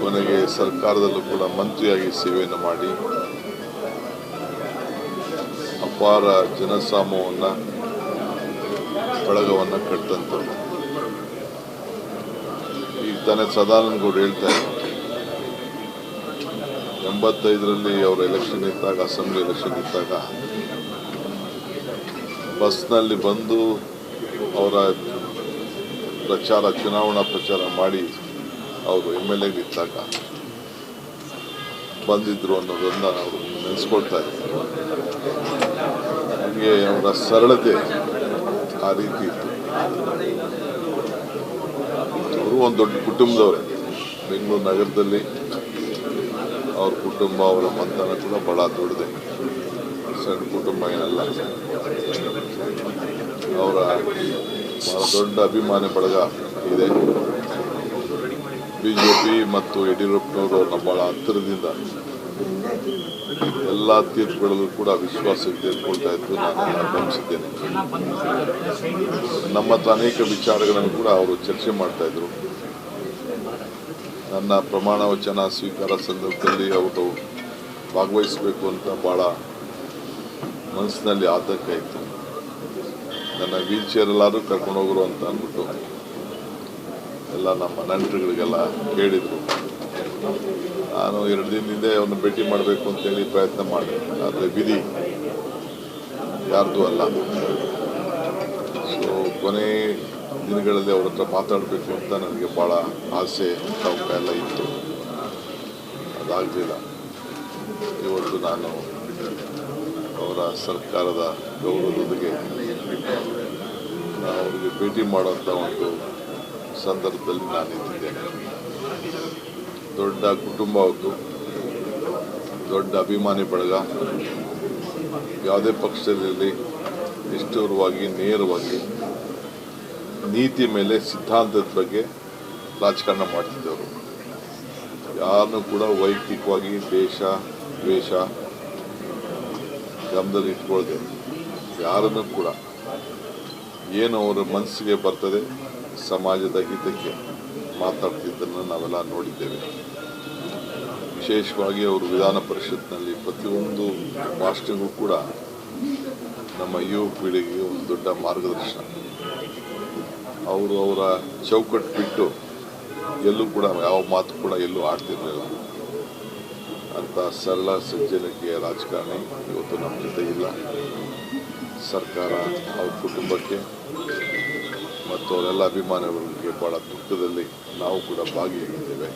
ಕೊನೆಗೆ ಸರ್ಕಾರದಲ್ಲೂ ಕೂಡ ಮಂತ್ರಿಯಾಗಿ ಸೇವೆಯನ್ನು ಮಾಡಿ ಅಪಾರ ಜನಸಾಮವನ್ನು ಬಳಗವನ್ನು ಕಟ್ಟಿದಂಥವ್ರು. ಈಗ ತಾನೇ ಸದಾನಂದ ಗೌಡ ಹೇಳ್ತಾ ಇದ್ದಾರೆ, 85ರಲ್ಲಿ ಅವರ ಎಲೆಕ್ಷನ್ ಇದ್ದಾಗ, ಅಸೆಂಬ್ಲಿ ಎಲೆಕ್ಷನ್ ಇದ್ದಾಗ ಬಸ್ನಲ್ಲಿ ಬಂದು ಅವರ ಚುನಾವಣಾ ಪ್ರಚಾರ ಮಾಡಿ ಅವರು MLA ಇದ್ದಾಗ ಬಂದಿದ್ರು ಅನ್ನೋದನ್ನು ಅವರು ನೆನೆಸ್ಕೊಳ್ತಾ ಇದ್ದಾರೆ. ಹಾಗೆ ಅವರ ಸರಳತೆ ಆ ರೀತಿ ಇತ್ತು. ಅವರು ಒಂದು ದೊಡ್ಡ ಕುಟುಂಬದವರೇ. ಬೆಂಗಳೂರು ನಗರದಲ್ಲಿ ಅವ್ರ ಕುಟುಂಬ, ಅವರ ಮಂತನ ಕೂಡ ಬಹಳ ದೊಡ್ಡದೆ, ಸಣ್ಣ ಕುಟುಂಬ ಏನಲ್ಲ. ಅವರ ಬಹಳ ದೊಡ್ಡ ಅಭಿಮಾನಿ ಬಳಗ ಇದೆ. BJP ಮತ್ತು ಯಡಿಯೂರಪ್ಪನವರು ಅವ್ರನ್ನ ಬಹಳ ಹತ್ತಿರದಿಂದ ಎಲ್ಲ ತೀರ್ಪುಗಳಲ್ಲೂ ಕೂಡ ವಿಶ್ವಾಸಕ್ಕೆ ತೆಗೆದುಕೊಳ್ತಾ ಇದ್ದು ನಾನು ಗಮನಿಸಿದ್ದೇನೆ. ನಮ್ಮ ಹತ್ರ ಅನೇಕ ವಿಚಾರಗಳನ್ನು ಕೂಡ ಅವರು ಚರ್ಚೆ ಮಾಡ್ತಾ ಇದ್ರು. ನನ್ನ ಪ್ರಮಾಣ ವಚನ ಸ್ವೀಕಾರ ಸಂದರ್ಭದಲ್ಲಿ ಅವರು ಭಾಗವಹಿಸಬೇಕು ಅಂತ ಭಾಳ ಮನಸ್ಸಿನಲ್ಲಿ ಆತಂಕ ಇತ್ತು. ನನ್ನ ವೀಲ್ ಚೇರಲ್ಲಾದರೂ ಕರ್ಕೊಂಡು ಹೋಗರು ಅಂತ ಅಂದ್ಬಿಟ್ಟು ಎಲ್ಲ ನಮ್ಮ ನೆಂಟರುಗಳಿಗೆಲ್ಲ ಕೇಳಿದರು. ನಾನು 2 ದಿನದಿಂದ ಅವ್ರನ್ನ ಭೇಟಿ ಮಾಡಬೇಕು ಅಂತೇಳಿ ಪ್ರಯತ್ನ ಮಾಡಿದೆ, ಆದರೆ ವಿಧಿ ಯಾರ್ದು ಅಲ್ಲ. ಸೊ ಕೊನೆ ದಿನಗಳಲ್ಲಿ ಅವ್ರ ಹತ್ರ ಮಾತಾಡಬೇಕು ಅಂತ ನನಗೆ ಭಾಳ ಆಸೆ, ತವಕ ಎಲ್ಲ ಇತ್ತು. ಅದಾಗಲಿಲ್ಲ. ಇವತ್ತು ನಾನು ಅವರ ಸರ್ಕಾರದ ಗೌರವದೊಂದಿಗೆ ಅವರಿಗೆ ಭೇಟಿ ಮಾಡುವಂಥ ಒಂದು ಸಂದರ್ಭದಲ್ಲಿ ನಾನು ಇದ್ದಿದ್ದೇನೆ. ದೊಡ್ಡ ಕುಟುಂಬ ಅವ್ರದ್ದು, ದೊಡ್ಡ ಅಭಿಮಾನಿ ಬಳಗ. ಯಾವುದೇ ಪಕ್ಷದಲ್ಲಿ ನಿಷ್ಠುರವಾಗಿ, ನೇರವಾಗಿ ನೀತಿ ಮೇಲೆ, ಸಿದ್ಧಾಂತದ ಬಗ್ಗೆ ರಾಜಕಾರಣ ಮಾಡ್ತಿದ್ದವರು. ಯಾರನ್ನೂ ಕೂಡ ವೈಯಕ್ತಿಕವಾಗಿ ದೇಶ ದ್ವೇಷ ಗಮನದಲ್ಲಿ ಇಟ್ಕೊಳ್ದೆ, ಯಾರನ್ನೂ ಕೂಡ ಏನು ಅವರ ಮನಸ್ಸಿಗೆ ಬರ್ತದೆ ಸಮಾಜದ ಹಿತಕ್ಕೆ ಮಾತಾಡ್ತಿದ್ದನ್ನು ನಾವೆಲ್ಲ ನೋಡಿದ್ದೇವೆ. ವಿಶೇಷವಾಗಿ ಅವರು ವಿಧಾನ ಪರಿಷತ್ನಲ್ಲಿ ಪ್ರತಿಯೊಂದು ಭಾಷಣೆಗೂ ಕೂಡ ನಮ್ಮ ಯುವ ಪೀಳಿಗೆಗೆ ಒಂದು ದೊಡ್ಡ ಮಾರ್ಗದರ್ಶನ. ಅವರು ಅವರ ಚೌಕಟ್ಟು ಬಿಟ್ಟು ಎಲ್ಲೂ ಕೂಡ ಯಾವ ಮಾತು ಕೂಡ ಎಲ್ಲೂ ಆಡ್ತಿರಲಿಲ್ಲ. ಅಂಥ ಸರಳ ಸಜ್ಜನಿಕೆಯ ರಾಜಕಾರಣಿ ಇವತ್ತು ನಮ್ಮ ಜೊತೆ ಇಲ್ಲ. ಸರ್ಕಾರ ಅವ್ರ ಕುಟುಂಬಕ್ಕೆ ಮತ್ತು ಅವರೆಲ್ಲ ಅಭಿಮಾನಿಗಳಿಗೆ ಭಾಳ ದುಃಖದಲ್ಲಿ ನಾವು ಕೂಡ ಭಾಗಿಯಾಗಿದ್ದೇವೆ.